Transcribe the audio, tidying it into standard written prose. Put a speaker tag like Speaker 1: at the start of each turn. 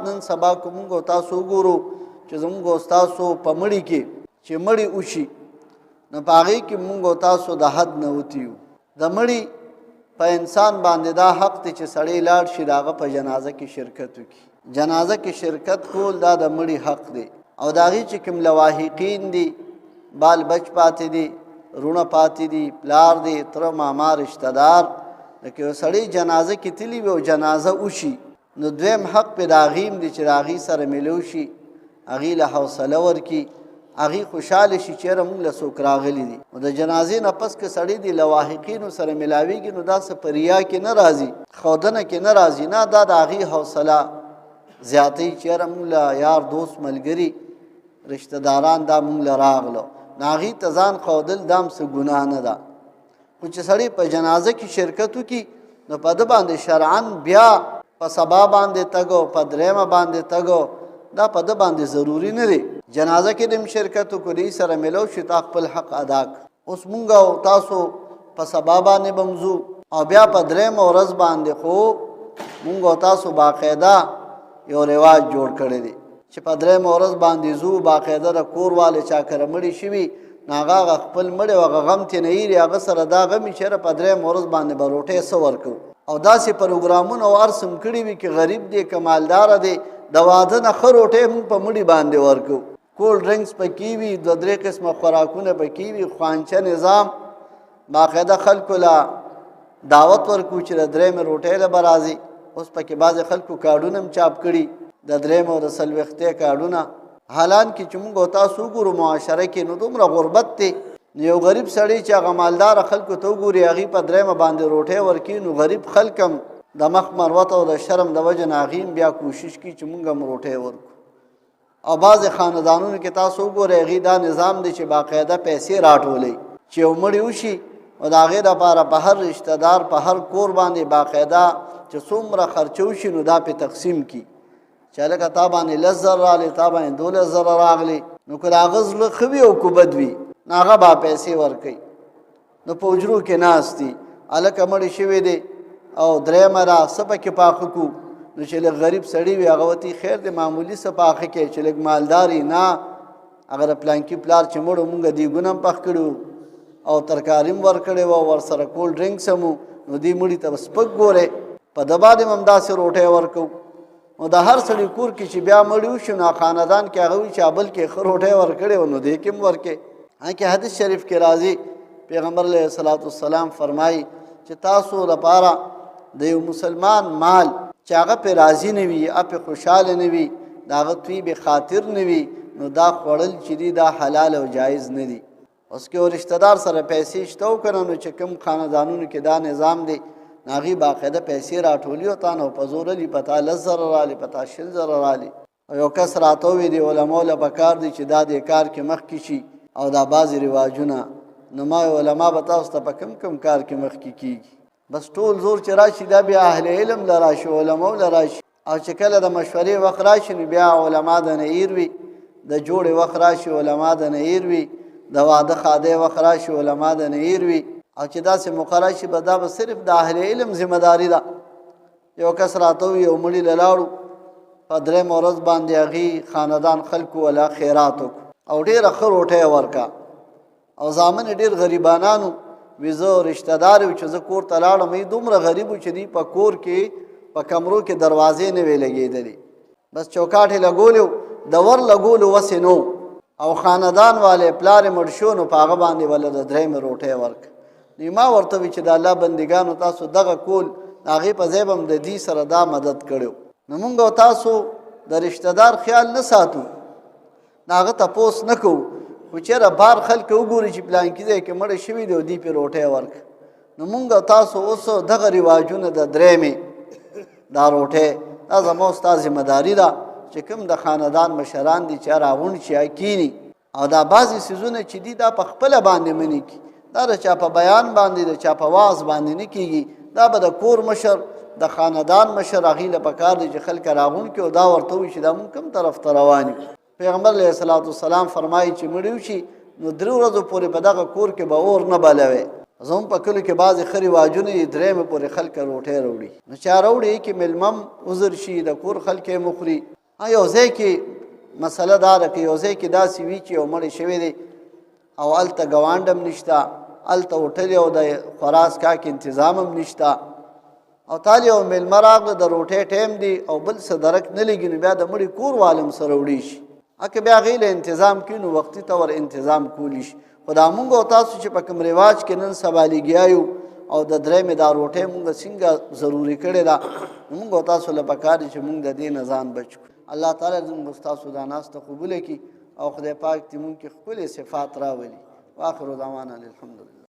Speaker 1: نن سبا کو موږ تاسو ګورو چې زموږ تاسو په مړی کې چې مړی وشي نو په هغې کې موږ تاسو د حد نه وتیو. د مړی په انسان باندې دا حق دی چې سړی لاړ شي د هغه په جنازه کې شرکت وکړي. جنازه کې شرکت کول دا د مړي حق دی او د هغې چې کوم لواحقین دي، بال بچ پاتې دي، رونه پاتې دي، پلار دی، تره ماما رشته دار، لکه یو سړی جنازه کې تلي وي او جنازه وشي نو دویم حق پې د هغې هم دی چې د هغې سره میلو شي، هغې له حوصله ورکړي، هغې خوشحاله شي چېرې موږ له څوک راغلي دي. نو د جنازې نه پس که سړی د لواحقینو سره میلاویږي نو دا څه په ریا کې نه راځي، ښودنه کې نه راځي، نه دا د هغې حوصله زیاتوي چېرې موږ له یار دوست ملګري رشته داران دا موږ له راغلو نو هغې ته ځان ښودل دا هم څه ګناه نه ده. خو چې سړی په جنازه کې شرکت وکړي نو په ده باندې شرعاً بیا په سبا باندې تګو په درېیمه باندې تګو دا په ده باندې ضروري نه دی. جنازه کې دم شرکت وکړي سره میلو شي تا خپل حق ادا کړ. اوس مونږ او تاسو په سبا باندې بمزو او بیا په درېیمه ورځ باندې خو مونږ او تاسو باقاعده یو رواج جوړ کړی دی چې په درېیمه ورځ باندې زو باقاعده د کور والې چا کره مړي شوي نو هغه خپل مړی او هغه غم ترې نه هېري، هغه سره دا غم وي چېرې په درېیمه ورځ باندې به روټۍ څه ورکوو. او داسې پروګرامونه او ارسم کړي وي چې غریب دی که مالداره دی د واده نه ښه روټۍ مونږ په مړي باندې ورکوو. کولډ ډرنکس پکې وي، دوه درې قسمه خوراکونه پکې وي، خوانچه نظام، باقاعده خلکو له دعوت ورکوو چې د درېیمې روټۍ له به راځي. اوس پکې بعضې خلکو کارډونه هم چاپ کړي د درېیمې او د څلوېښتۍ کارډونه، حالانکې چې موږ او تاسو وګورو معاشره کې نو دومره غربت دی نو یو غریب سړی چې هغه مالداره خلکو ته وګوري هغې په درېیمه باندې روټۍ ورکوي نو غریب خلک هم د مخ مروت او د شرم د وجې نه هغې هم بیا کوشش کوي چې موږ هم روټۍ ورکړو. او بعضې خاندانونو کې تاسو وګورئ هغې دا نظام دی چې باقاعده پیسې راټولوي چې یو مړی وشي او د هغې دپاره په هر رشته دار په هر کور باندې باقاعده چې څومره خرچه وشي نو دا پې تقسیم کړي چې هلکه تا باندې 10,000 راغلي، تا باندې 12,000 راغلي، نو که د هغه زړه ښه وي او که بد وي نو هغه به پیسې ورکوي. نو په حجرو کې ناست دي هلکه مړی شوی دی او درېیمه ده څه پکې پاخه کړو نو چې لږ غریب سړی وي هغه ورته خیر دی معمولي څه پاخه کړي، چې لږ مالدار یي نه هغه د پلانکي پلار چې مړو مونږ دیګونه هم پخ کړي او ترکاري هم ورکړې وه ورسره کولډ ډرنکس هم نو دې مړي ته به سپک ګورې په ده باندې هم همداسې روټۍ ورکوو. نو د هر سړي کور کې چې بیا مړي وشي نو خاندان کې هغه وي چې بل کې ښه روټۍ ورکړې وه نو دې کې هم ورکړې. هغې حدیث شریف کې راځي پیغمبر علیه الصلاة والسلام فرمایي چې تاسو لپاره د یو مسلمان مال چې هغه پې راضي نه وي، هغه پې خوشحاله نه وي، د هغه طیب خاطر نه وي نو دا خوړل چې دي دا حلال او جایز نه دي. اوس که یو رشته دار سره پیسې شته و که نه نو چې کوم خاندانونو کې دا نظام دی نو هغې باقاعده پیسې راټولي او تا نو په زور علي په تا 10,000 رالي په تا 20,000 رالي. او یو کس راته ووي د علماو له پکار دی چې دا دې کار کې مخکې شي او دا بعضې رواجونه نو ما علما به تاسو ته په کوم کار کې مخکې کېږي. بس ټول زور چې راشي دا بیا اهل علم له راشي علماو له راشي او چې کله د مشورې وخت راشي نو بیا علما د نه هیر وي، د جوړې وخت راشي علما د نه هیر وي، د واده خادۍ وخت راشي علما د نه هیر وي او چې داسې موقع راشي به دا به صرف د اهل علم ذمه داري ده. یو کس راته وي یو مړي له لاړو په درېیمه ورځ باندې هغې خاندان خلکو ولا خیرات وکړو او ډېره ښه روټۍ ورکړه او زامن ډېر غریبانانو وي زه رشته دار وي چې زه کور ته لاړم ای دومره غریب و چې دوی په کور کې په کمرو کې دروازې نه وې لګېدلې، بس چوکاټ یې لګولی و د ور لګولو وسې نو او خاندان والے پلار یې مړ شو نو په هغه باندې وله د درېیمې روټۍ ورکړه. نو ما ورته وي چې د الله بندګانو تاسو دغه کول د هغې په ځای به هم د دې سره دا مدد کړی نو مونږ او تاسو د رشته دار خیال نه ساتو، د هغه تپوس نه کوو، خو چېرې بار خلک وګوري چې پلانکي ځای کې مړی شوي دی او دوی پې روټۍ ورکړه نو مونږ او تاسو اوس دغه رواجونه د درېیمې دا روټۍ دا زما ستا ذمهداري ده چې کوم د خاندان مشران دي چې راغونډ شي کینی او دا بعضې څیزونه چې دي دا په خپله باندې منې کي، دا د چا په بیان باندې د چا په واعظ باندې نه کېږي، دا به د کور مشر د خاندان مشر هغې له پکار دی چې خلک راغونډ کړي او دا ورته ووایي چې دا مونږ کوم طرف ته روان یو. پیغمبر علیه الصلاة والسلام فرمایي چې مړي وشي نو 3 ورځو پورې په دغه کور کې به اور نه بلوي. زموږ په کلو کې بعضې ښه رواجونه دي 3مې پورې خلک روټۍ راوړي نو چا راوړي کې مېلمه عذر شي د کور خلک یې مخوري یو ځای کې مسله دا ده که یو ځای کې داسې وي چې یو مړی شوی دی او هلته ګاونډ هم نشته، هلته هوټل او د خوراک څښاک انتظام هم نشته، او تال یو میلمه راغله د روټۍ ټایم دی او بل څه درک نه لګي، نو بیا د مړي کور والم سره وړي شي. که بیا هغې له انتظام کړي نو وختي طور انتظام کولی شي. خو دا مونږ او تاسو چې په کوم رواج کې نن سبا لګیا یو او د درېیمې دا روټۍ مونږ څنګه ضروري کړې ده، نو مونږ او تاسو له پکار دي چې مونږ د دې نه ځان بچ کړو. الله تعالی زموږ ستاسو دا ناسته قبوله کړي او خدای پاک دې مونږ کې ښکلې صفات راولي. واخر دعوانا الحمدلله.